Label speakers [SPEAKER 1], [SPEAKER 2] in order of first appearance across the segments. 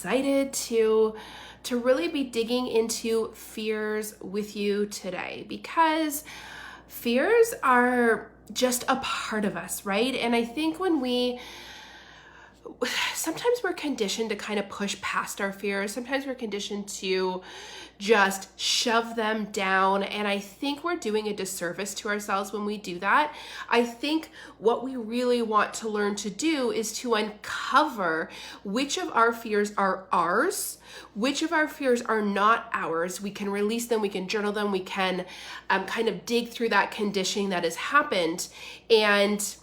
[SPEAKER 1] Excited to really be digging into fears with you today, because fears are just a part of us, right? And I think sometimes we're conditioned to kind of push past our fears. Sometimes we're conditioned to just shove them down. And I think we're doing a disservice to ourselves when we do that. I think what we really want to learn to do is to uncover which of our fears are ours, which of our fears are not ours. We can release them, we can journal them, we can kind of dig through that conditioning that has happened and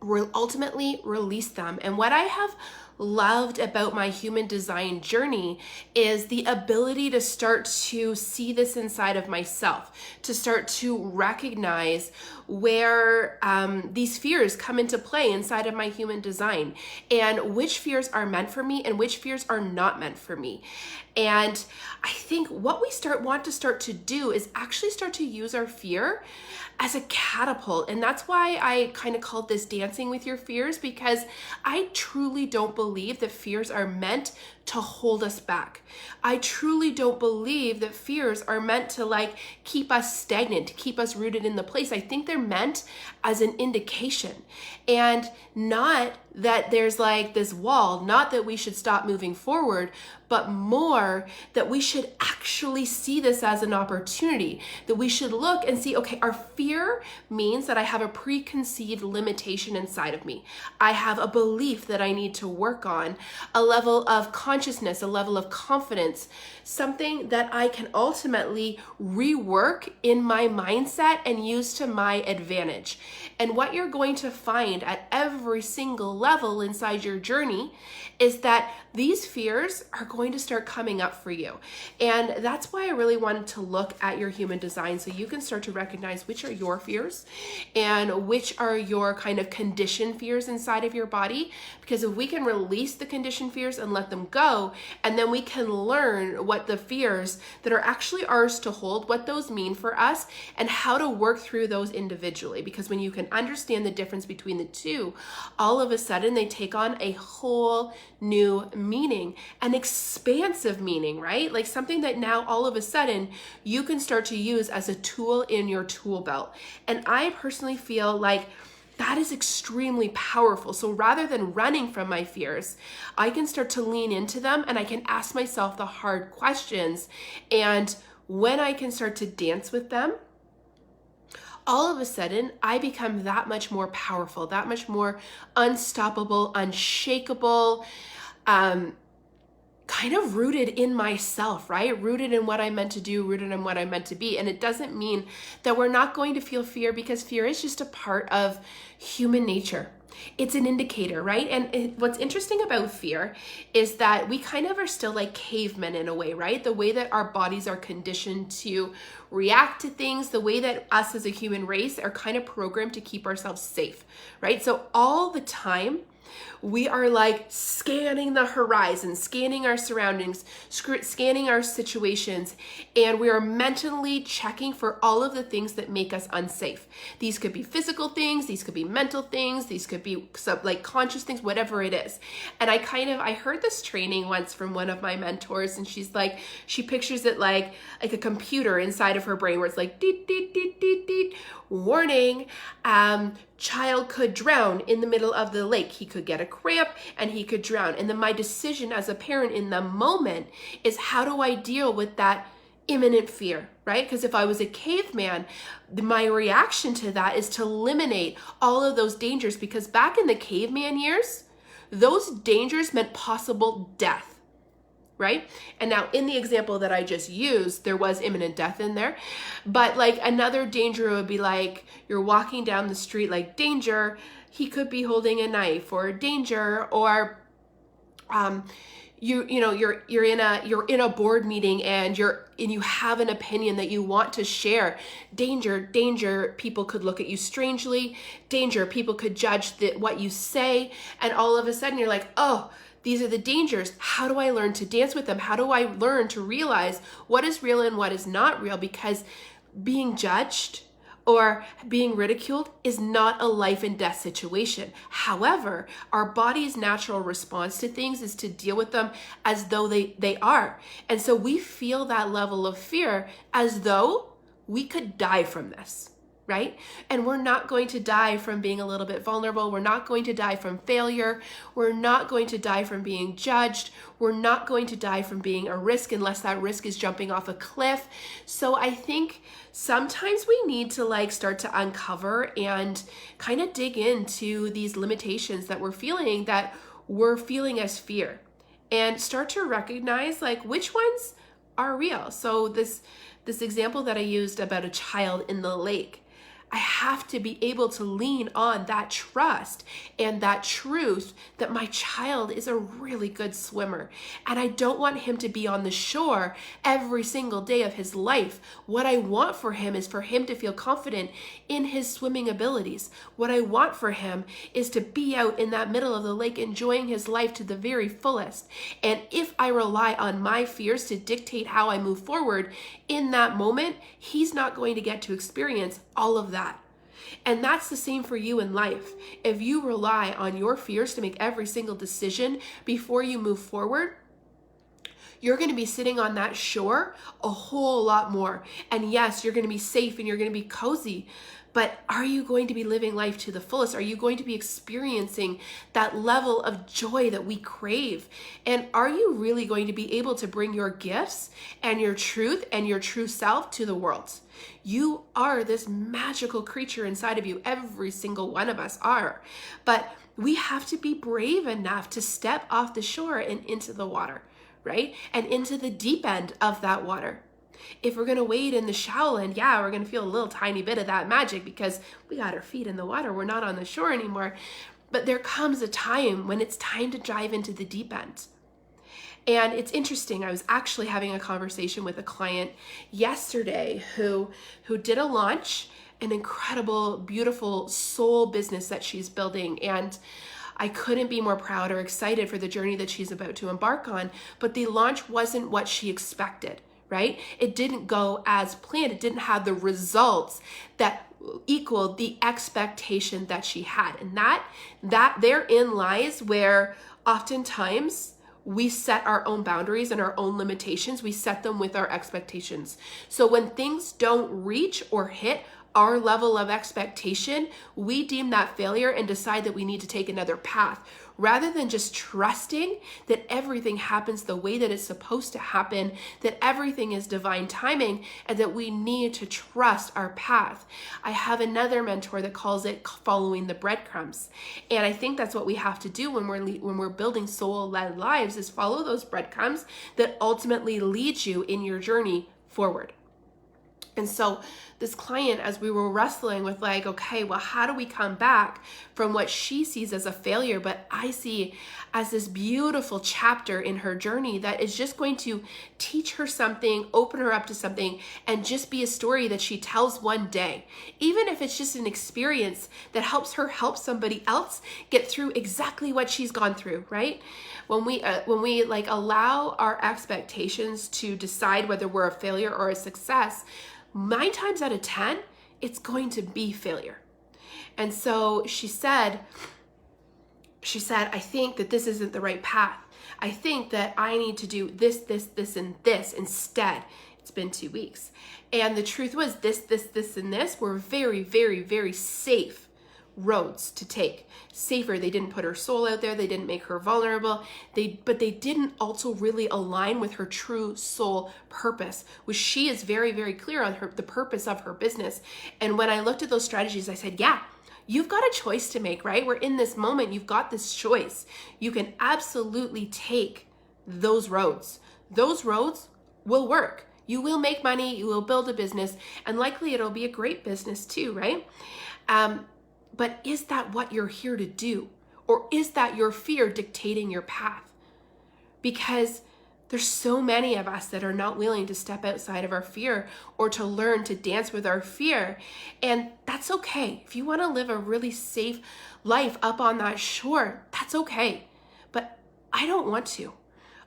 [SPEAKER 1] will ultimately release them. And what I have loved about my human design journey is the ability to start to see this inside of myself, to start to recognize where these fears come into play inside of my human design, and which fears are meant for me and which fears are not meant for me. And I think what we want to start to do is actually start to use our fear as a catapult. And that's why I kind of called this dancing with your fears, because I truly don't believe that fears are meant to hold us back. I truly don't believe that fears are meant to keep us stagnant, to keep us rooted in the place. I think they're meant as an indication, and not that there's this wall, not that we should stop moving forward, but more that we should actually see this as an opportunity, that we should look and see, okay, our fear means that I have a preconceived limitation inside of me. I have a belief that I need to work on, a level of consciousness, a level of confidence, something that I can ultimately rework in my mindset and use to my advantage. And what you're going to find at every single level inside your journey is that these fears are going to start coming up for you. And that's why I really wanted to look at your human design, so you can start to recognize which are your fears and which are your kind of conditioned fears inside of your body. Because if we can release the conditioned fears and let them go, and then we can learn what the fears that are actually ours to hold, what those mean for us, and how to work through those individually. Because when you can understand the difference between the two, all of a sudden they take on a whole new meaning, an expansive meaning, right? Like something that now all of a sudden you can start to use as a tool in your tool belt. And I personally feel like that is extremely powerful. So rather than running from my fears, I can start to lean into them, and I can ask myself the hard questions. And when I can start to dance with them, all of a sudden I become that much more powerful, that much more unstoppable, unshakable, kind of rooted in myself, right? Rooted in what I'm meant to do, rooted in what I'm meant to be. And it doesn't mean that we're not going to feel fear, because fear is just a part of human nature. It's an indicator, right? And what's interesting about fear is that we kind of are still like cavemen in a way, right? The way that our bodies are conditioned to react to things, the way that us as a human race are kind of programmed to keep ourselves safe, right? So all the time, we are scanning the horizon, scanning our surroundings, scanning our situations, and we are mentally checking for all of the things that make us unsafe. These could be physical things, these could be mental things, these could be conscious things, whatever it is. And I heard this training once from one of my mentors, and she pictures it like a computer inside of her brain, where it's like, deet, deet, deet, deet, deet, warning, child could drown in the middle of the lake. He could get a cramp and he could drown. And then my decision as a parent in the moment is, how do I deal with that imminent fear, right? Because if I was a caveman, my reaction to that is to eliminate all of those dangers, because back in the caveman years, those dangers meant possible death. Right? And now in the example that I just used, there was imminent death in there. But another danger would be you're walking down the street, danger, he could be holding a knife, or danger, or you're in a board meeting and you have an opinion that you want to share. Danger, people could look at you strangely. Danger, people could judge what you say. And all of a sudden you're like, oh, these are the dangers. How do I learn to dance with them? How do I learn to realize what is real and what is not real? Because being judged or being ridiculed is not a life and death situation. However, our body's natural response to things is to deal with them as though they are. And so we feel that level of fear as though we could die from this, right? And we're not going to die from being a little bit vulnerable. We're not going to die from failure. We're not going to die from being judged. We're not going to die from being a risk unless that risk is jumping off a cliff. So I think sometimes we need to start to uncover and kind of dig into these limitations that we're feeling as fear, and start to recognize which ones are real. So this example that I used about a child in the lake, I have to be able to lean on that trust and that truth that my child is a really good swimmer. And I don't want him to be on the shore every single day of his life. What I want for him is for him to feel confident in his swimming abilities. What I want for him is to be out in that middle of the lake enjoying his life to the very fullest. And if I rely on my fears to dictate how I move forward in that moment, he's not going to get to experience all of that. And that's the same for you in life. If you rely on your fears to make every single decision before you move forward, you're going to be sitting on that shore a whole lot more. And yes, you're going to be safe and you're going to be cozy, but are you going to be living life to the fullest? Are you going to be experiencing that level of joy that we crave? And are you really going to be able to bring your gifts and your truth and your true self to the world? You are this magical creature inside of you. Every single one of us are. But we have to be brave enough to step off the shore and into the water, right? And into the deep end of that water. If we're going to wade in the shallow end, yeah, we're going to feel a little tiny bit of that magic because we got our feet in the water. We're not on the shore anymore. But there comes a time when it's time to dive into the deep end. And it's interesting. I was actually having a conversation with a client yesterday who did a launch, an incredible, beautiful soul business that she's building. And I couldn't be more proud or excited for the journey that she's about to embark on. But the launch wasn't what she expected, right? It didn't go as planned. It didn't have the results that equaled the expectation that she had. And that therein lies where oftentimes we set our own boundaries and our own limitations. We set them with our expectations. So when things don't reach or hit our level of expectation, we deem that failure and decide that we need to take another path, rather than just trusting that everything happens the way that it's supposed to happen, that everything is divine timing, and that we need to trust our path. I have another mentor that calls it following the breadcrumbs. And I think that's what we have to do when we're building soul-led lives, is follow those breadcrumbs that ultimately lead you in your journey forward. And so this client, as we were wrestling with okay, well, how do we come back from what she sees as a failure, but I see as this beautiful chapter in her journey that is just going to teach her something, open her up to something, and just be a story that she tells one day, even if it's just an experience that helps her help somebody else get through exactly what she's gone through, right? When we allow our expectations to decide whether we're a failure or a success, 9 times out of 10, it's going to be failure. And so she said, I think that this isn't the right path. I think that I need to do this, and this instead. It's been 2 weeks. And the truth was this, and this were very, very, very safe roads to take. Safer. They didn't put her soul out there. They didn't make her vulnerable. But they didn't also really align with her true soul purpose, which she is very, very clear on the purpose of her business. And when I looked at those strategies, I said, yeah, you've got a choice to make, right? We're in this moment. You've got this choice. You can absolutely take those roads. Those roads will work. You will make money. You will build a business, and likely it'll be a great business too, right? But is that what you're here to do? Or is that your fear dictating your path? Because there's so many of us that are not willing to step outside of our fear or to learn to dance with our fear. And that's okay. If you want to live a really safe life up on that shore, that's okay. But I don't want to.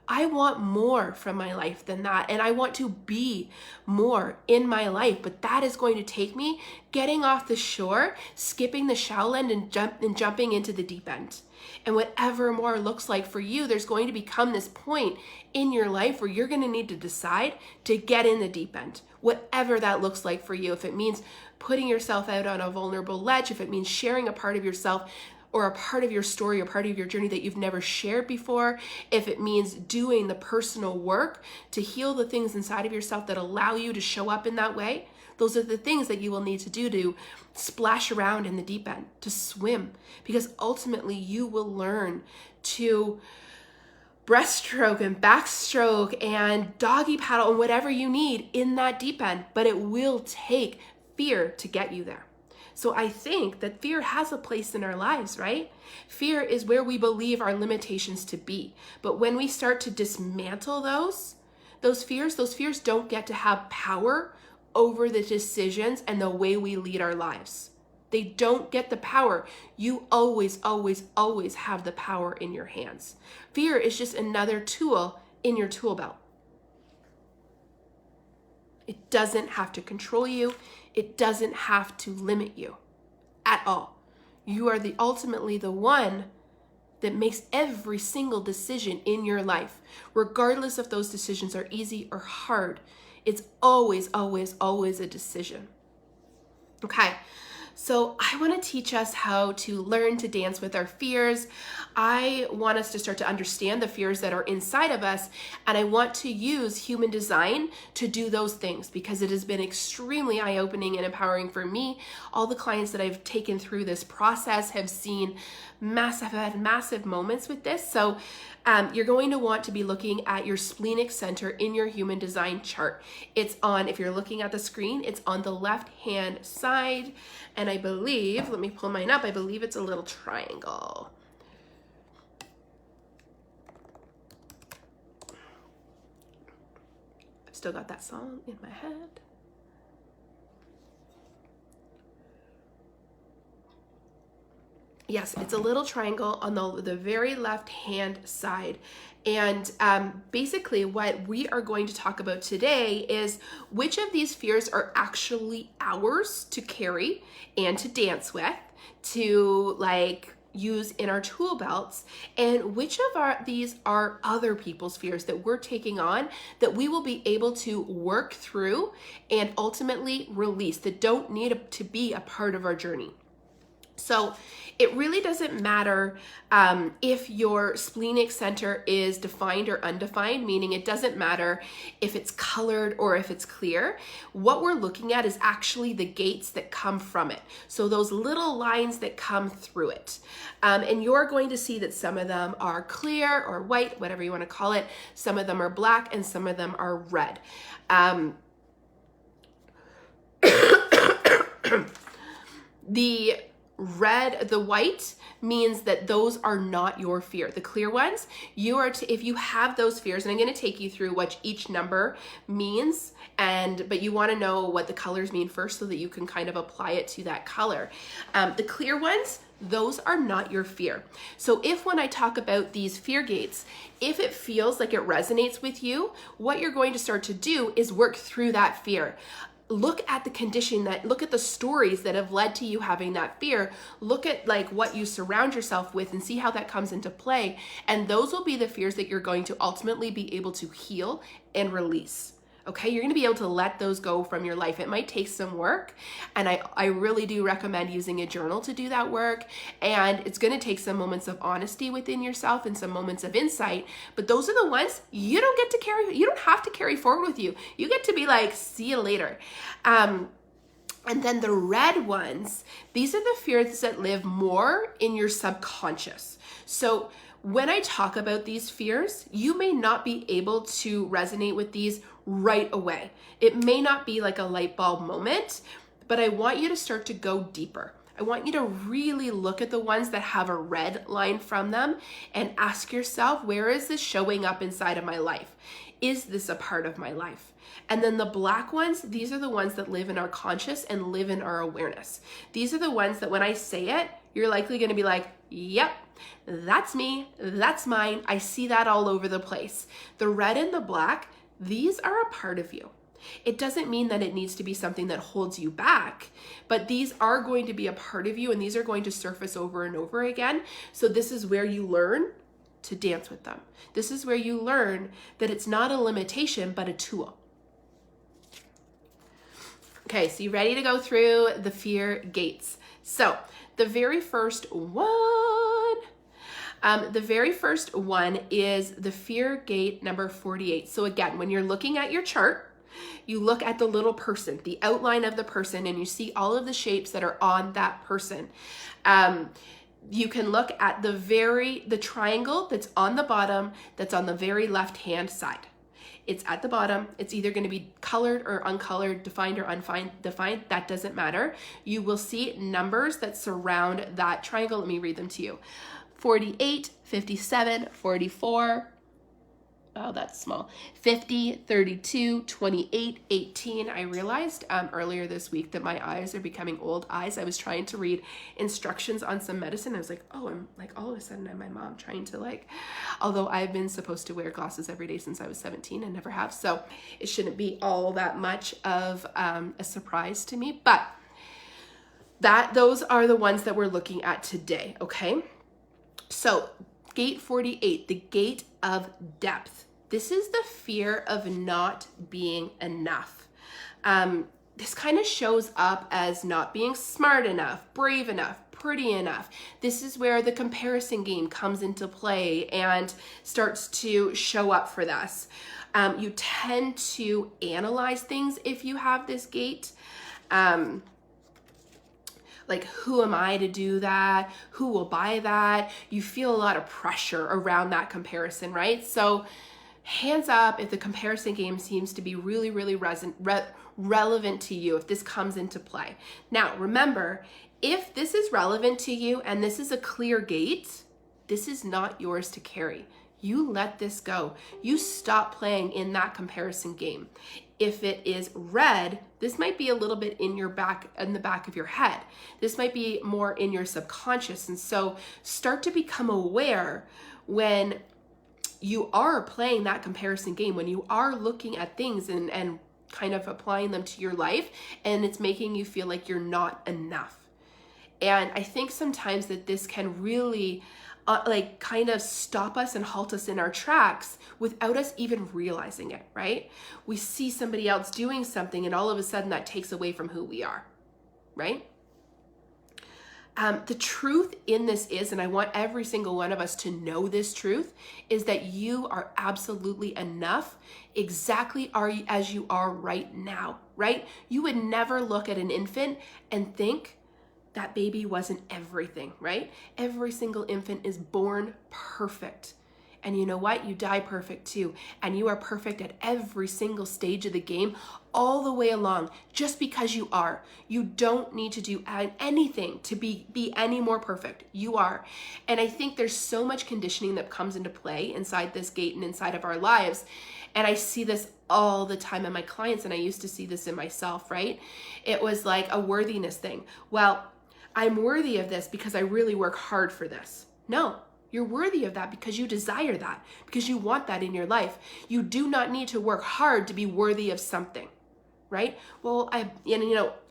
[SPEAKER 1] I want more from my life than that. And I want to be more in my life. But that is going to take me getting off the shore, skipping the shallow end and jumping into the deep end. And whatever more looks like for you, there's going to become this point in your life where you're going to need to decide to get in the deep end. Whatever that looks like for you. If it means putting yourself out on a vulnerable ledge, if it means sharing a part of yourself or a part of your story or part of your journey that you've never shared before, if it means doing the personal work to heal the things inside of yourself that allow you to show up in that way, those are the things that you will need to do to splash around in the deep end, to swim, because ultimately you will learn to breaststroke and backstroke and doggy paddle and whatever you need in that deep end, but it will take fear to get you there. So I think that fear has a place in our lives, right? Fear is where we believe our limitations to be. But when we start to dismantle those fears don't get to have power over the decisions and the way we lead our lives. They don't get the power. You always, always, always have the power in your hands. Fear is just another tool in your tool belt. It doesn't have to control you. It doesn't have to limit you at all. You are ultimately the one that makes every single decision in your life, regardless if those decisions are easy or hard. It's always, always, always a decision. Okay. So I want to teach us how to learn to dance with our fears. I want us to start to understand the fears that are inside of us. And I want to use human design to do those things because it has been extremely eye-opening and empowering for me. All the clients that I've taken through this process have seen massive moments with this. So you're going to want to be looking at your splenic center in your human design chart. It's on, if you're looking at the screen, it's on the left-hand side. And I believe, let me pull mine up, I believe it's a little triangle. I've still got that song in my head. Yes, it's a little triangle on the very left-hand side. And basically what we are going to talk about today is which of these fears are actually ours to carry and to dance with, to use in our tool belts, and which of these are other people's fears that we're taking on that we will be able to work through and ultimately release, that don't need to be a part of our journey. So it really doesn't matter if your splenic center is defined or undefined, meaning it doesn't matter if it's colored or if it's clear. What we're looking at is actually the gates that come from it. So those little lines that come through it. And you're going to see that some of them are clear or white, whatever you want to call it. Some of them are black and some of them are red. The white means that those are not your fear. The clear ones, if you have those fears, and I'm going to take you through what each number means, but you want to know what the colors mean first so that you can kind of apply it to that color. The clear ones, those are not your fear. So when I talk about these fear gates, if it feels like it resonates with you, what you're going to start to do is work through that fear. Look at the condition look at the stories that have led to you having that fear. Look at what you surround yourself with and see how that comes into play. And those will be the fears that you're going to ultimately be able to heal and release. Okay, you're going to be able to let those go from your life. It might take some work, and I really do recommend using a journal to do that work, and it's going to take some moments of honesty within yourself and some moments of insight, but those are the ones you don't have to carry forward with you. You get to be see you later. And then the red ones, these are the fears that live more in your subconscious. So when I talk about these fears, you may not be able to resonate with these right away. It may not be like a light bulb moment, but I want you to start to go deeper. I want you to really look at the ones that have a red line from them and ask yourself, where is this showing up inside of my life? Is this a part of my life? And then the black ones, these are the ones that live in our conscious and live in our awareness. These are the ones that when I say it, you're likely going to be like, yep, That's me, that's mine. I see that all over the place. The red and the black, these are a part of you. It doesn't mean that it needs to be something that holds you back, but these are going to be a part of you, and these are going to surface over and over again. So this is where you learn to dance with them. This is where you learn that it's not a limitation, but a tool. Okay, so you ready to go through the fear gates? So the very first one is the fear gate number 48. So again, when you're looking at your chart, you look at the little person, the outline of the person, and you see all of the shapes that are on that person. You can look at the triangle that's on the bottom, that's on the very left-hand side. It's at the bottom. It's either going to be colored or uncolored, defined or undefined. That doesn't matter. You will see numbers that surround that triangle. Let me read them to you. 48, 57, 44. Oh, that's small. 50, 32, 28, 18. I realized earlier this week that my eyes are becoming old eyes. I was trying to read instructions on some medicine. I was like, oh, I'm like, all of a sudden I'm my mom trying to although I've been supposed to wear glasses every day since I was 17 and never have. So it shouldn't be all that much of a surprise to me, but those are the ones that we're looking at today. Okay. So gate 48, the gate of depth. This is the fear of not being enough. This kind of shows up as not being smart enough, brave enough, pretty enough. This is where the comparison game comes into play and starts to show up for this. You tend to analyze things if you have this gate. Like, who am I to do that? Who will buy that? You feel a lot of pressure around that comparison, right? So hands up if the comparison game seems to be really, really relevant to you, if this comes into play. Now, remember, if this is relevant to you and this is a clear gate, this is not yours to carry. You let this go. You stop playing in that comparison game. If it is red, this might be a little bit in the back of your head. This might be more in your subconscious. And so start to become aware when you are playing that comparison game, when you are looking at things and kind of applying them to your life, and it's making you feel like you're not enough. And I think sometimes that this can really kind of stop us and halt us in our tracks without us even realizing it, right? We see somebody else doing something and all of a sudden that takes away from who we are, right? The truth in this is, and I want every single one of us to know this truth, is that you are absolutely enough exactly as you are right now, right? You would never look at an infant and think that baby wasn't everything, right? Every single infant is born perfect. And you know what? You die perfect too. And you are perfect at every single stage of the game, all the way along, just because you are. You don't need to do anything to be any more perfect. You are. And I think there's so much conditioning that comes into play inside this gate and inside of our lives. And I see this all the time in my clients, and I used to see this in myself, right? It was like a worthiness thing. Well, I'm worthy of this because I really work hard for this. No. You're worthy of that because you desire that, because you want that in your life. You do not need to work hard to be worthy of something, right? Well,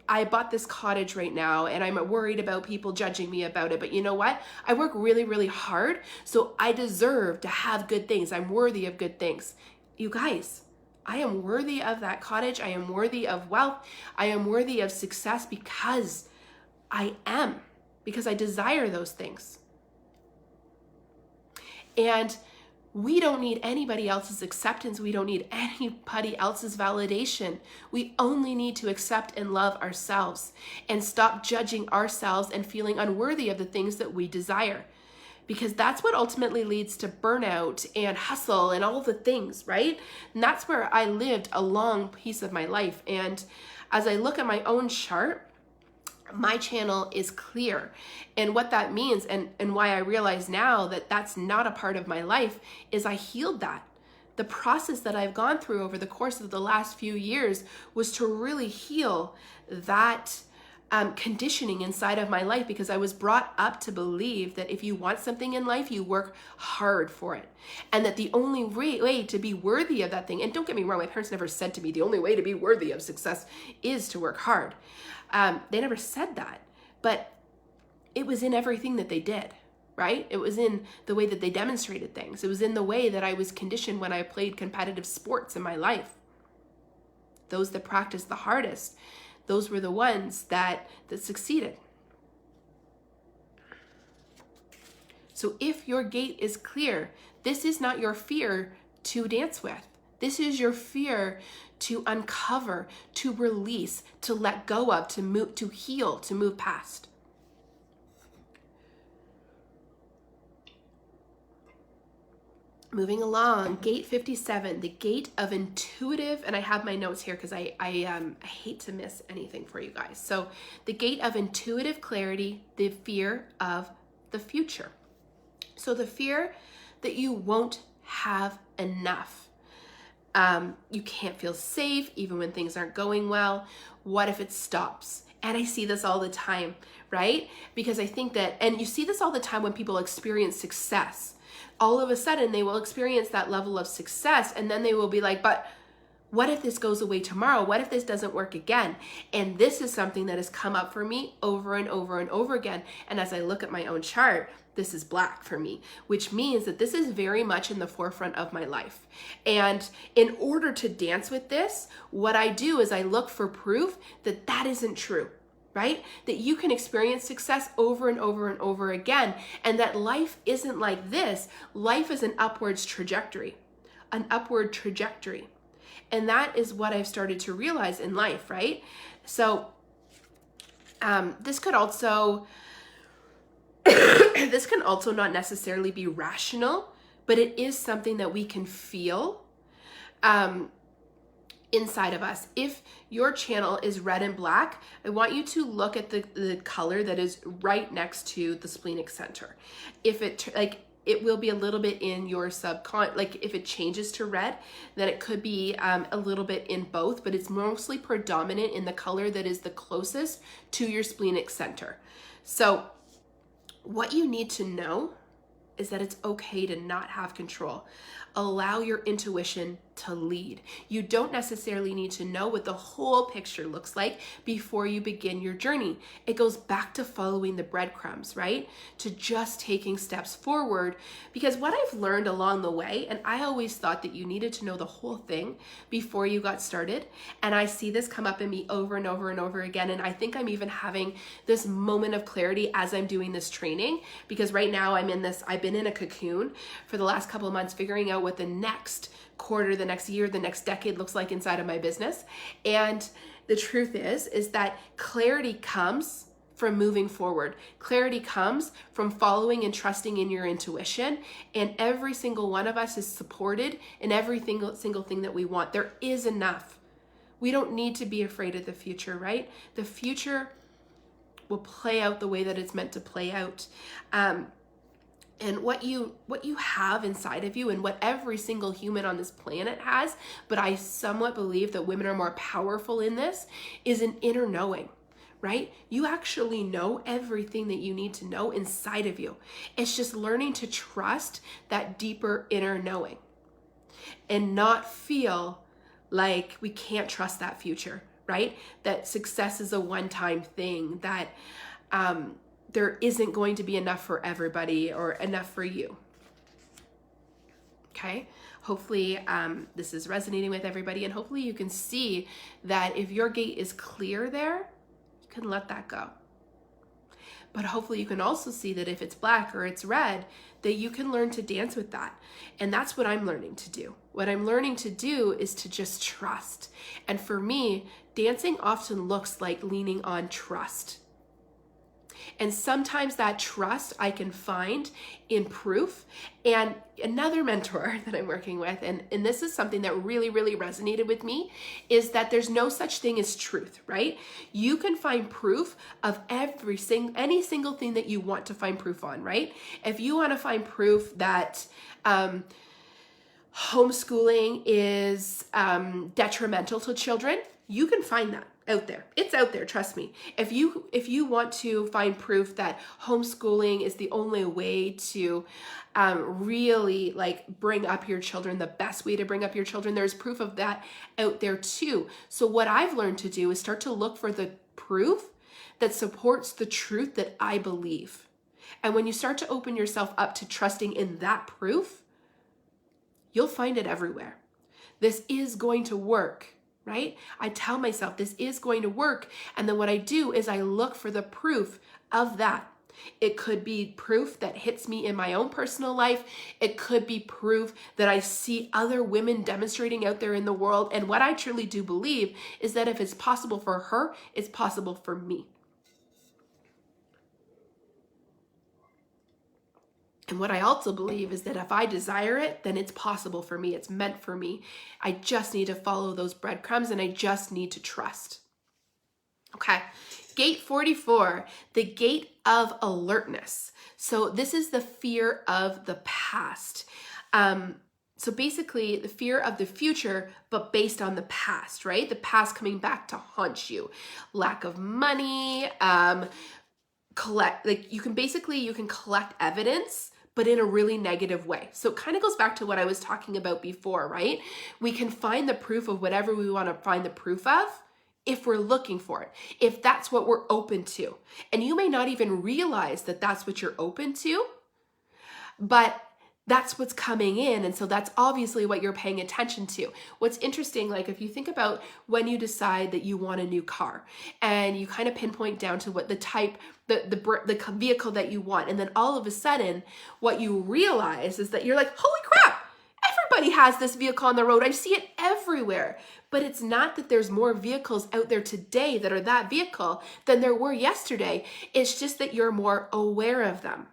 [SPEAKER 1] I bought this cottage right now and I'm worried about people judging me about it. But you know what? I work really, really hard. So I deserve to have good things. I'm worthy of good things. You guys, I am worthy of that cottage. I am worthy of wealth. I am worthy of success because I desire those things. And we don't need anybody else's acceptance. We don't need anybody else's validation. We only need to accept and love ourselves and stop judging ourselves and feeling unworthy of the things that we desire. Because that's what ultimately leads to burnout and hustle and all the things, right? And that's where I lived a long piece of my life. And as I look at my own chart, my channel is clear. And what that means and why I realize now that that's not a part of my life is I healed that. The process that I've gone through over the course of the last few years was to really heal that conditioning inside of my life, because I was brought up to believe that if you want something in life, you work hard for it. And that the only way to be worthy of that thing, and don't get me wrong, my parents never said to me, the only way to be worthy of success is to work hard. They never said that, but it was in everything that they did, right? It was in the way that they demonstrated things. It was in the way that I was conditioned when I played competitive sports in my life. Those that practiced the hardest, those were the ones that succeeded. So if your gate is clear, this is not your fear to dance with. This is your fear to uncover, to release, to let go of, to move, to heal, to move past. Moving along, gate 57, the gate of intuitive, and I have my notes here because I hate to miss anything for you guys. So the gate of intuitive clarity, the fear of the future. So the fear that you won't have enough. You can't feel safe even when things aren't going well. What if it stops? And I see this all the time, right? Because I think that, and you see this all the time when people experience success. All of a sudden they will experience that level of success, and then they will be like, but what if this goes away tomorrow? What if this doesn't work again? And this is something that has come up for me over and over and over again. And as I look at my own chart, this is black for me, which means that this is very much in the forefront of my life. And in order to dance with this, what I do is I look for proof that that isn't true. Right? That you can experience success over and over and over again, and that life isn't like this. Life is an upwards trajectory, an upward trajectory. And that is what I've started to realize in life, right? So this could also, this can also not necessarily be rational, but it is something that we can feel inside of us. If your channel is red and black, I want you to look at the color that is right next to the splenic center. If it will be a little bit in your like if it changes to red, then it could be a little bit in both, but it's mostly predominant in the color that is the closest to your splenic center. So what you need to know is that it's okay to not have control. Allow your intuition to lead. You don't necessarily need to know what the whole picture looks like before you begin your journey. It goes back to following the breadcrumbs, right? To just taking steps forward. Because what I've learned along the way, and I always thought that you needed to know the whole thing before you got started. And I see this come up in me over and over and over again. And I think I'm even having this moment of clarity as I'm doing this training, because right now I've been in a cocoon for the last couple of months, figuring out what the next quarter, the next year, the next decade looks like inside of my business. And the truth is that clarity comes from moving forward. Clarity comes from following and trusting in your intuition. And every single one of us is supported in every single thing that we want. There is enough. We don't need to be afraid of the future, right? The future will play out the way that it's meant to play out. And what you have inside of you, and what every single human on this planet has, but I somewhat believe that women are more powerful in this, is an inner knowing, right? You actually know everything that you need to know inside of you. It's just learning to trust that deeper inner knowing and not feel like we can't trust that future, right? That success is a one-time thing, that there isn't going to be enough for everybody or enough for you. Okay? Hopefully this is resonating with everybody, and hopefully you can see that if your gate is clear there, you can let that go. But hopefully you can also see that if it's black or it's red, that you can learn to dance with that. And that's what I'm learning to do. What I'm learning to do is to just trust. And for me, dancing often looks like leaning on trust. And sometimes that trust I can find in proof. And another mentor that I'm working with, and this is something that really, really resonated with me, is that there's no such thing as truth, right? You can find proof of any single thing that you want to find proof on, right? If you want to find proof that homeschooling is detrimental to children, You can find that out there. It's out there, trust me. If you want to find proof that homeschooling is the only way to really like bring up your children, the best way to bring up your children, there's proof of that out there too. So what I've learned to do is start to look for the proof that supports the truth that I believe. And when you start to open yourself up to trusting in that proof, you'll find it everywhere. This is going to work, right? I tell myself this is going to work. And then what I do is I look for the proof of that. It could be proof that hits me in my own personal life. It could be proof that I see other women demonstrating out there in the world. And what I truly do believe is that if it's possible for her, it's possible for me. And what I also believe is that if I desire it, then it's possible for me. It's meant for me. I just need to follow those breadcrumbs and I just need to trust. Okay. Gate 44, the gate of alertness. So this is the fear of the past. So basically the fear of the future, but based on the past, right? The past coming back to haunt you. Lack of money, you can collect evidence, but in a really negative way. So it kind of goes back to what I was talking about before, right? We can find the proof of whatever we want to find the proof of if we're looking for it, if that's what we're open to. And you may not even realize that that's what you're open to, but that's what's coming in. And so that's obviously what you're paying attention to. What's interesting, like if you think about when you decide that you want a new car and you kind of pinpoint down to what the type, the vehicle that you want. And then all of a sudden what you realize is that you're like, holy crap, everybody has this vehicle on the road. I see it everywhere. But it's not that there's more vehicles out there today that are that vehicle than there were yesterday. It's just that you're more aware of them.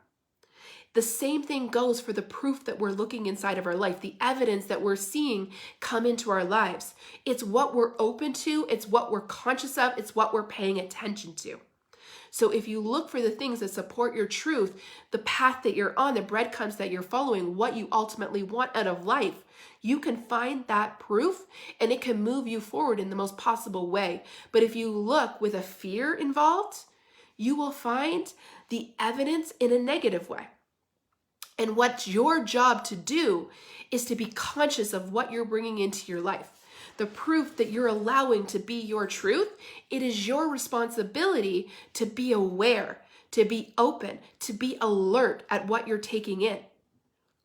[SPEAKER 1] The same thing goes for the proof that we're looking inside of our life, the evidence that we're seeing come into our lives. It's what we're open to, it's what we're conscious of, it's what we're paying attention to. So if you look for the things that support your truth, the path that you're on, the breadcrumbs that you're following, what you ultimately want out of life, you can find that proof and it can move you forward in the most possible way. But if you look with a fear involved, you will find the evidence in a negative way. And what's your job to do is to be conscious of what you're bringing into your life. The proof that you're allowing to be your truth, it is your responsibility to be aware, to be open, to be alert at what you're taking in.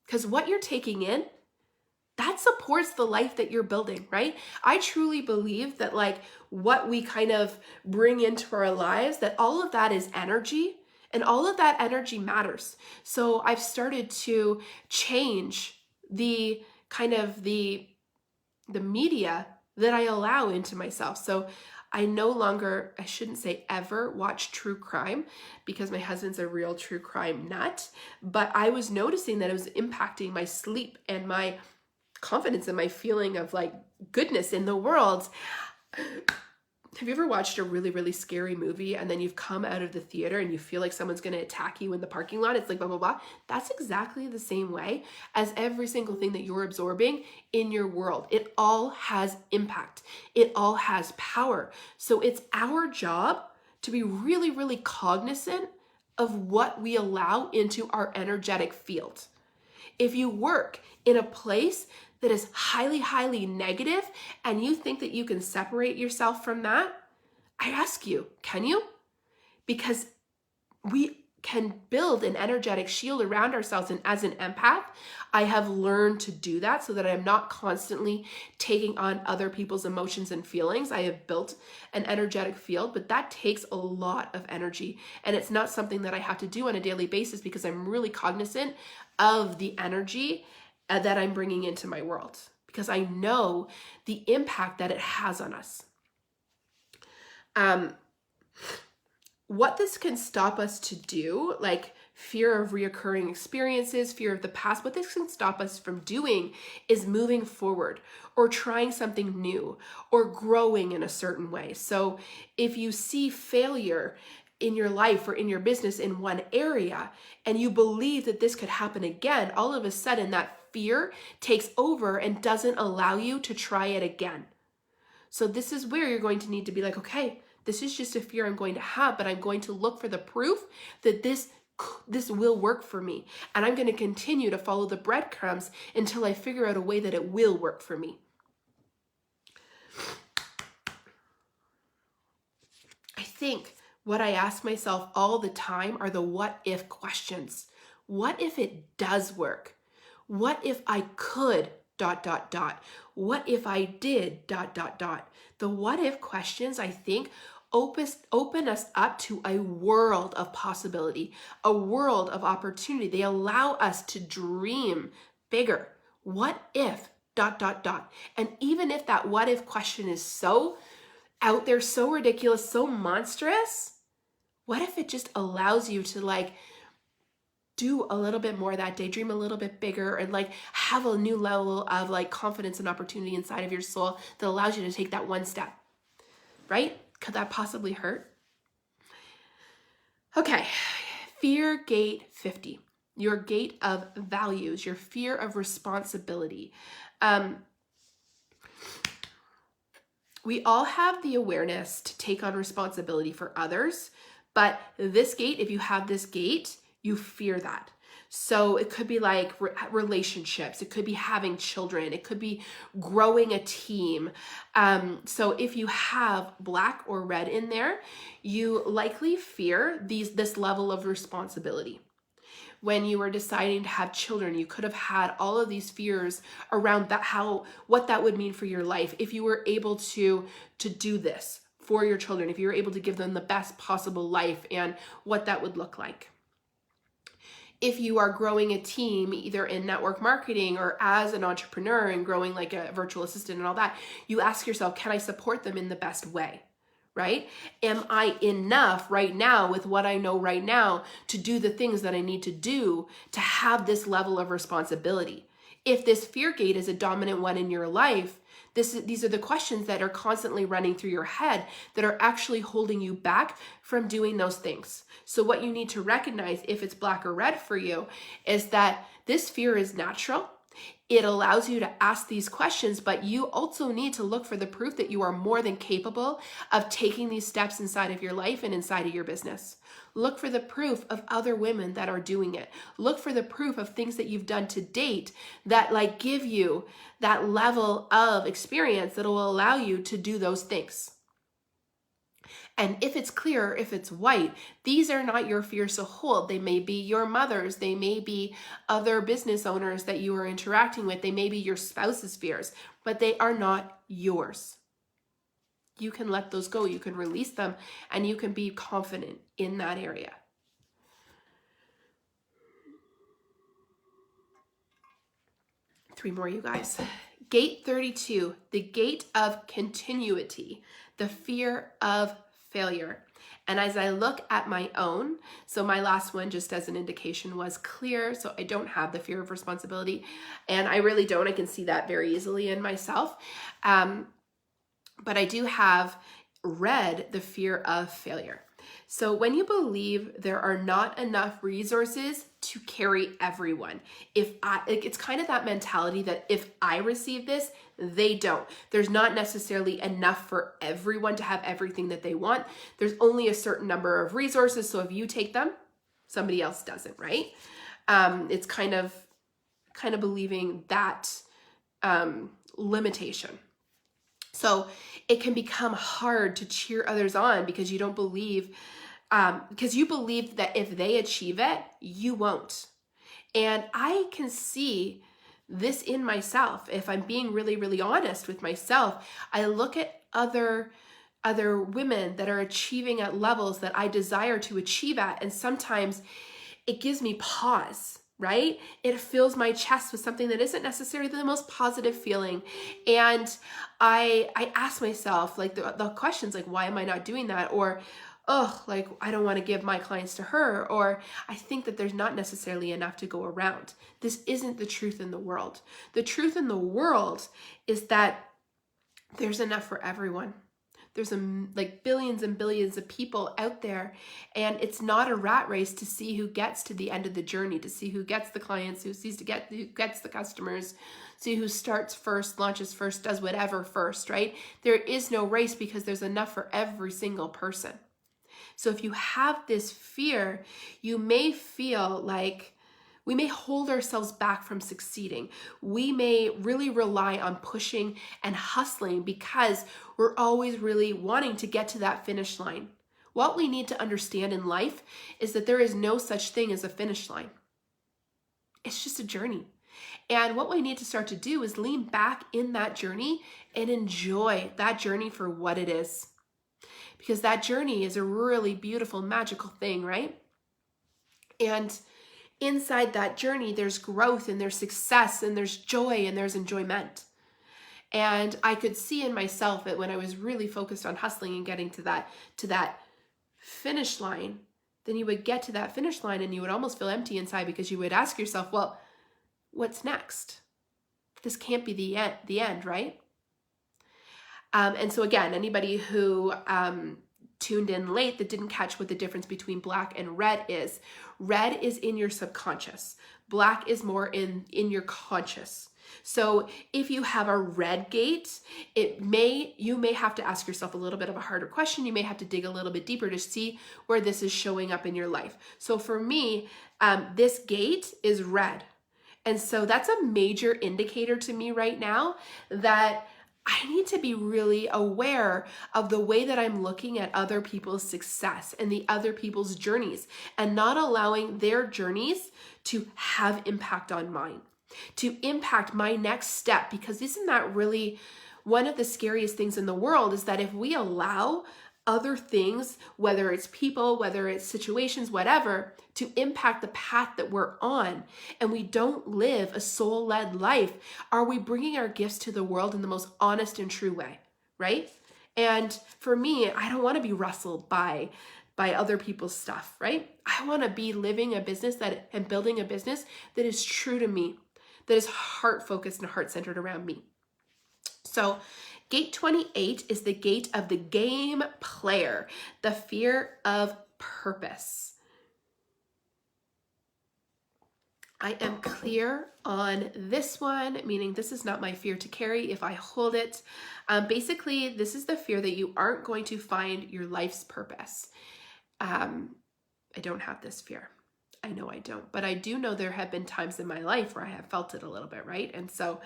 [SPEAKER 1] Because what you're taking in, that supports the life that you're building, right? I truly believe that like what we kind of bring into our lives, that all of that is energy. And all of that energy matters. So I've started to change the kind of the media that I allow into myself. So I no longer, I shouldn't say ever, watch true crime because my husband's a real true crime nut. But I was noticing that it was impacting my sleep and my confidence and my feeling of like goodness in the world. Have you ever watched a really, really scary movie and then you've come out of the theater and you feel like someone's going to attack you in the parking lot? It's like blah, blah, blah. That's exactly the same way as every single thing that you're absorbing in your world. It all has impact. It all has power. So it's our job to be really, really cognizant of what we allow into our energetic field. If you work in a place that is highly, highly negative and you think that you can separate yourself from that, I ask you, can you? Because we can build an energetic shield around ourselves. And as an empath, I have learned to do that so that I'm not constantly taking on other people's emotions and feelings. I have built an energetic field, but that takes a lot of energy. And it's not something that I have to do on a daily basis because I'm really cognizant of the energy that I'm bringing into my world because I know the impact that it has on us. What this can stop us to do, like fear of reoccurring experiences, fear of the past, what this can stop us from doing is moving forward or trying something new or growing in a certain way. So if you see failure in your life or in your business in one area and you believe that this could happen again, all of a sudden that fear takes over and doesn't allow you to try it again. So this is where you're going to need to be like, okay, this is just a fear I'm going to have, but I'm going to look for the proof that this will work for me. And I'm going to continue to follow the breadcrumbs until I figure out a way that it will work for me. I think what I ask myself all the time are the what if questions. What if it does work? What if I could ... What if I did ... The what if questions, I think, open us up to a world of possibility, a world of opportunity. They allow us to dream bigger. What if ... And even if that what if question is so out there, so ridiculous, so monstrous, what if it just allows you to like do a little bit more that day, dream a little bit bigger, and like have a new level of like confidence and opportunity inside of your soul that allows you to take that one step, right? Could that possibly hurt? Okay, fear gate 50, your gate of values, your fear of responsibility. We all have the awareness to take on responsibility for others, but this gate, if you have this gate, you fear that. So it could be like relationships, it could be having children, it could be growing a team. So if you have black or red in there, you likely fear this level of responsibility. When you were deciding to have children, you could have had all of these fears around that, what that would mean for your life if you were able to do this for your children, if you were able to give them the best possible life and what that would look like. If you are growing a team, either in network marketing or as an entrepreneur and growing like a virtual assistant and all that, you ask yourself, can I support them in the best way? Right? Am I enough right now with what I know right now to do the things that I need to do to have this level of responsibility? If this fear gate is a dominant one in your life, these are the questions that are constantly running through your head that are actually holding you back from doing those things. So what you need to recognize, if it's black or red for you, is that this fear is natural. It allows you to ask these questions, but you also need to look for the proof that you are more than capable of taking these steps inside of your life and inside of your business. Look for the proof of other women that are doing it. Look for the proof of things that you've done to date that like give you that level of experience that will allow you to do those things. And if it's clear, if it's white, these are not your fears to hold. They may be your mother's, they may be other business owners that you are interacting with, they may be your spouse's fears, but they are not yours. You can let those go, you can release them, and you can be confident in that area. Three more, you guys. Gate 32, the gate of continuity, the fear of failure. And as I look at my own, so my last one, just as an indication, was clear. So I don't have the fear of responsibility, and I really don't. I can see that very easily in myself. But I do have red, the fear of failure. So when you believe there are not enough resources to carry everyone, it's kind of that mentality that if I receive this, they don't. There's not necessarily enough for everyone to have everything that they want. There's only a certain number of resources. So if you take them, somebody else doesn't, right? It's kind of believing that limitation. So it can become hard to cheer others on because you don't believe, because you believe that if they achieve it, you won't. And I can see this in myself. If I'm being really, really honest with myself, I look at other women that are achieving at levels that I desire to achieve at, and sometimes it gives me pause. Right? It fills my chest with something that isn't necessarily the most positive feeling. And I ask myself like the questions like, why am I not doing that? Or, oh, like I don't want to give my clients to her. Or I think that there's not necessarily enough to go around. This isn't the truth in the world. The truth in the world is that there's enough for everyone. There's like billions and billions of people out there, and it's not a rat race to see who gets to the end of the journey, to see who gets the clients, who gets the customers, see who starts first, launches first, does whatever first, right? There is no race because there's enough for every single person. So if you have this fear, you may feel like we may hold ourselves back from succeeding. We may really rely on pushing and hustling because we're always really wanting to get to that finish line. What we need to understand in life is that there is no such thing as a finish line. It's just a journey. And what we need to start to do is lean back in that journey and enjoy that journey for what it is. Because that journey is a really beautiful, magical thing, right? And inside that journey, there's growth and there's success and there's joy and there's enjoyment. And I could see in myself that when I was really focused on hustling and getting to that finish line, then you would get to that finish line and you would almost feel empty inside because you would ask yourself, well, what's next? This can't be the end, right? And so again, anybody who tuned in late that didn't catch what the difference between black and red is in your subconscious. Black is more in your conscious. So if you have a red gate, you may have to ask yourself a little bit of a harder question. You may have to dig a little bit deeper to see where this is showing up in your life. So for me, this gate is red. And so that's a major indicator to me right now that I need to be really aware of the way that I'm looking at other people's success and the other people's journeys and not allowing their journeys to have impact on mine, to impact my next step. Because isn't that really one of the scariest things in the world is that if we allow other things, whether it's people, whether it's situations, whatever, to impact the path that we're on, and we don't live a soul-led life, are we bringing our gifts to the world in the most honest and true way, right? And for me, I don't want to be rustled by other people's stuff, right? I want to be living a business and building a business that is true to me, that is heart-focused and heart-centered around me. So gate 28 is the gate of the game player, the fear of purpose. I am clear on this one, meaning this is not my fear to carry if I hold it. Basically, this is the fear that you aren't going to find your life's purpose. I don't have this fear. I know I don't, but I do know there have been times in my life where I have felt it a little bit, right? And so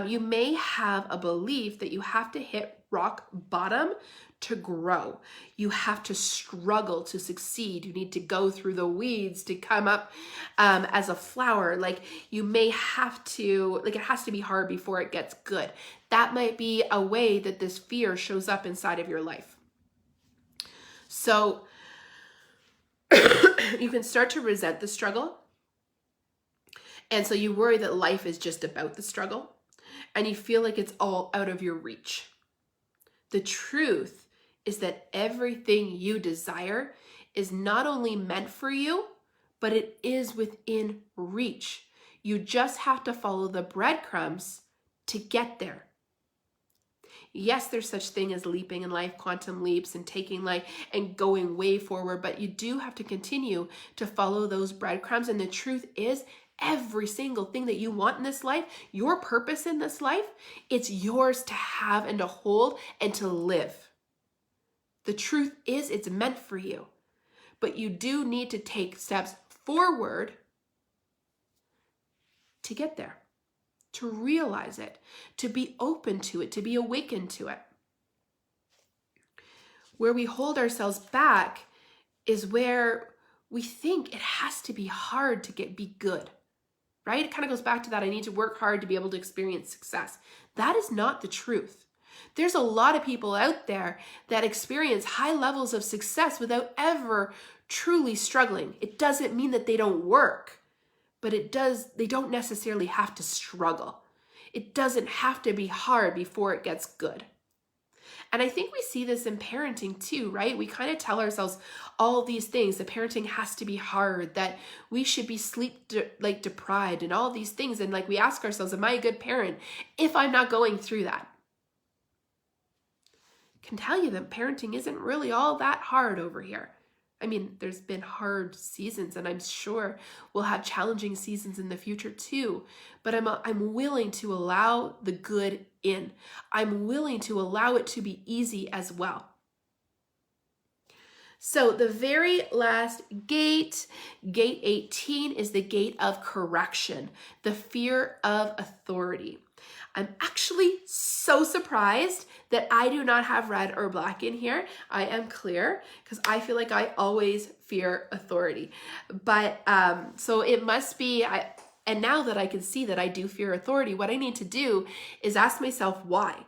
[SPEAKER 1] you may have a belief that you have to hit rock bottom to grow. You have to struggle to succeed. You need to go through the weeds to come up as a flower. Like you may have to, like it has to be hard before it gets good. That might be a way that this fear shows up inside of your life. So you can start to resent the struggle. And so you worry that life is just about the struggle and you feel like it's all out of your reach. The truth is that everything you desire is not only meant for you, but it is within reach. You just have to follow the breadcrumbs to get there. Yes, there's such thing as leaping in life, quantum leaps and taking life and going way forward, but you do have to continue to follow those breadcrumbs. And the truth is, every single thing that you want in this life, your purpose in this life, it's yours to have and to hold and to live. The truth is, it's meant for you, but you do need to take steps forward to get there, to realize it, to be open to it, to be awakened to it. Where we hold ourselves back is where we think it has to be hard to be good, right? It kind of goes back to that I need to work hard to be able to experience success. That is not the truth. There's a lot of people out there that experience high levels of success without ever truly struggling. It doesn't mean that they don't work, but they don't necessarily have to struggle. It doesn't have to be hard before it gets good. And I think we see this in parenting too, right? We kind of tell ourselves all these things. The parenting has to be hard, that we should be deprived and all these things. And like we ask ourselves, am I a good parent if I'm not going through that? can tell you that parenting isn't really all that hard over here. I mean, there's been hard seasons, and I'm sure we'll have challenging seasons in the future too, but I'm willing to allow the good in. I'm willing to allow it to be easy as well. So the very last gate, gate 18, is the gate of correction, the fear of authority. I'm actually so surprised that I do not have red or black in here. I am clear because I feel like I always fear authority. But so it must be, and now that I can see that I do fear authority, what I need to do is ask myself why.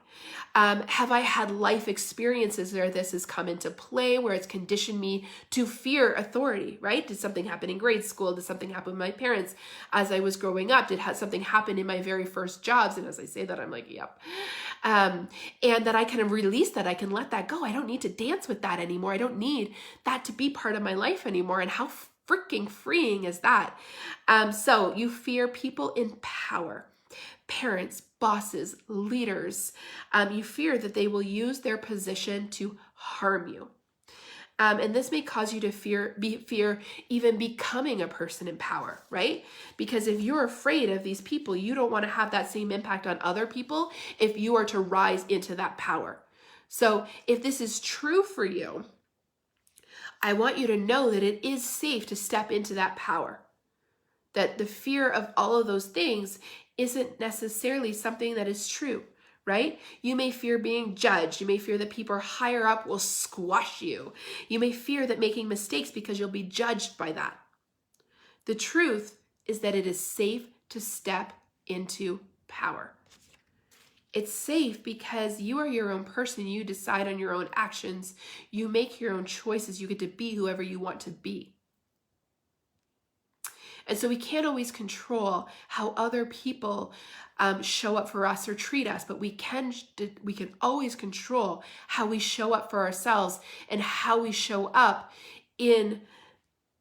[SPEAKER 1] Have I had life experiences where this has come into play, where it's conditioned me to fear authority, right? Did something happen in grade school? Did something happen with my parents as I was growing up? Did something happen in my very first jobs? And as I say that, I'm like, yep. And that I can release that. I can let that go. I don't need to dance with that anymore. I don't need that to be part of my life anymore. And how freaking freeing is that? So you fear people in power. Parents, bosses, leaders, you fear that they will use their position to harm you. And this may cause you to fear even becoming a person in power, right? Because if you're afraid of these people, you don't want to have that same impact on other people if you are to rise into that power. So if this is true for you, I want you to know that it is safe to step into that power. That the fear of all of those things isn't necessarily something that is true, right? You may fear being judged. You may fear that people higher up will squash you. You may fear that making mistakes because you'll be judged by that. The truth is that it is safe to step into power. It's safe because you are your own person. You decide on your own actions. You make your own choices. You get to be whoever you want to be. And so we can't always control how other people show up for us or treat us, but we can always control how we show up for ourselves and how we show up in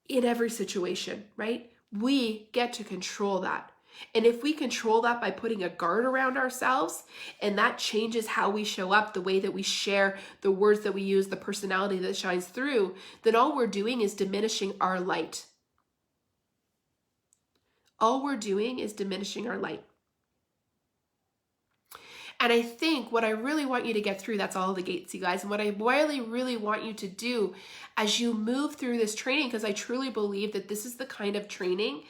[SPEAKER 1] every situation, right? We get to control that. And if we control that by putting a guard around ourselves, and that changes how we show up, the way that we share, the words that we use, the personality that shines through, then all we're doing is diminishing our light. All we're doing is diminishing our light. And I think what I really want you to get through, that's all the gates, you guys, and what I really want you to do as you move through this training, because I truly believe that this is the kind of training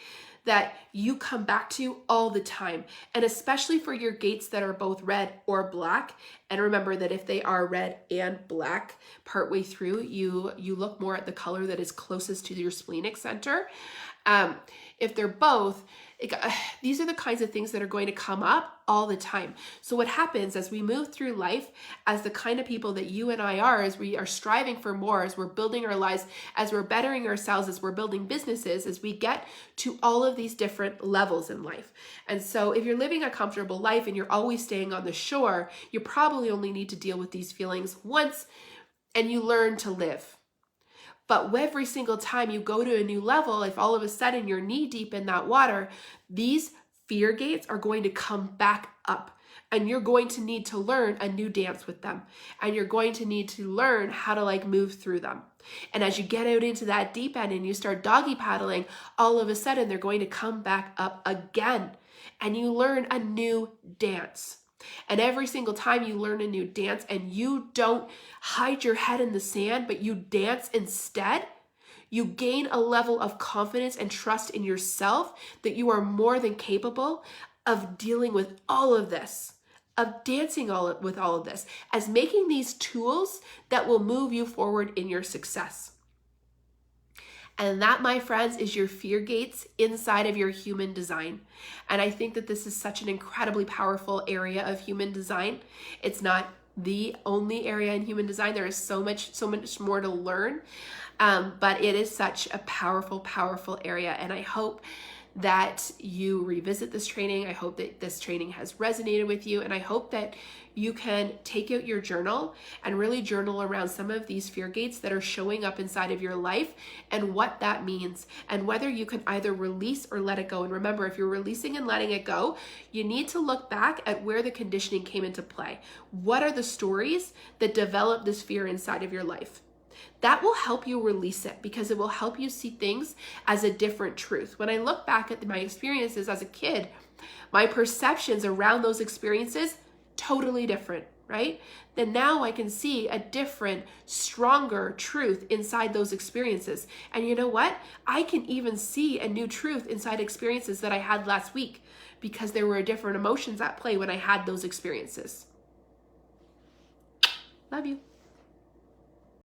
[SPEAKER 1] that you come back to all the time, and especially for your gates that are both red or black. And remember that if they are red and black partway through, you look more at the color that is closest to your splenic center. If they're both, these are the kinds of things that are going to come up all the time. So what happens as we move through life, as the kind of people that you and I are, as we are striving for more, as we're building our lives, as we're bettering ourselves, as we're building businesses, as we get to all of these different levels in life. And so if you're living a comfortable life and you're always staying on the shore, you probably only need to deal with these feelings once and you learn to live. But every single time you go to a new level, if all of a sudden you're knee deep in that water, these fear gates are going to come back up, and you're going to need to learn a new dance with them, and you're going to need to learn how to move through them. And as you get out into that deep end and you start doggy paddling, all of a sudden they're going to come back up again, and you learn a new dance. And every single time you learn a new dance and you don't hide your head in the sand, but you dance instead, you gain a level of confidence and trust in yourself that you are more than capable of dealing with all of this, of dancing with all of this, as making these tools that will move you forward in your success. And that, my friends, is your fear gates inside of your human design. And I think that this is such an incredibly powerful area of human design. It's not the only area in human design. There is so much more to learn. But it is such a powerful, powerful area. And I hope that you revisit this training. I hope that this training has resonated with you. And I hope that you can take out your journal and really journal around some of these fear gates that are showing up inside of your life and what that means and whether you can either release or let it go. And remember, if you're releasing and letting it go, you need to look back at where the conditioning came into play. What are the stories that develop this fear inside of your life? That will help you release it because it will help you see things as a different truth. When I look back at my experiences as a kid, my perceptions around those experiences totally different, right? Then now I can see a different, stronger truth inside those experiences. And you know what? I can even see a new truth inside experiences that I had last week because there were different emotions at play when I had those experiences. Love you.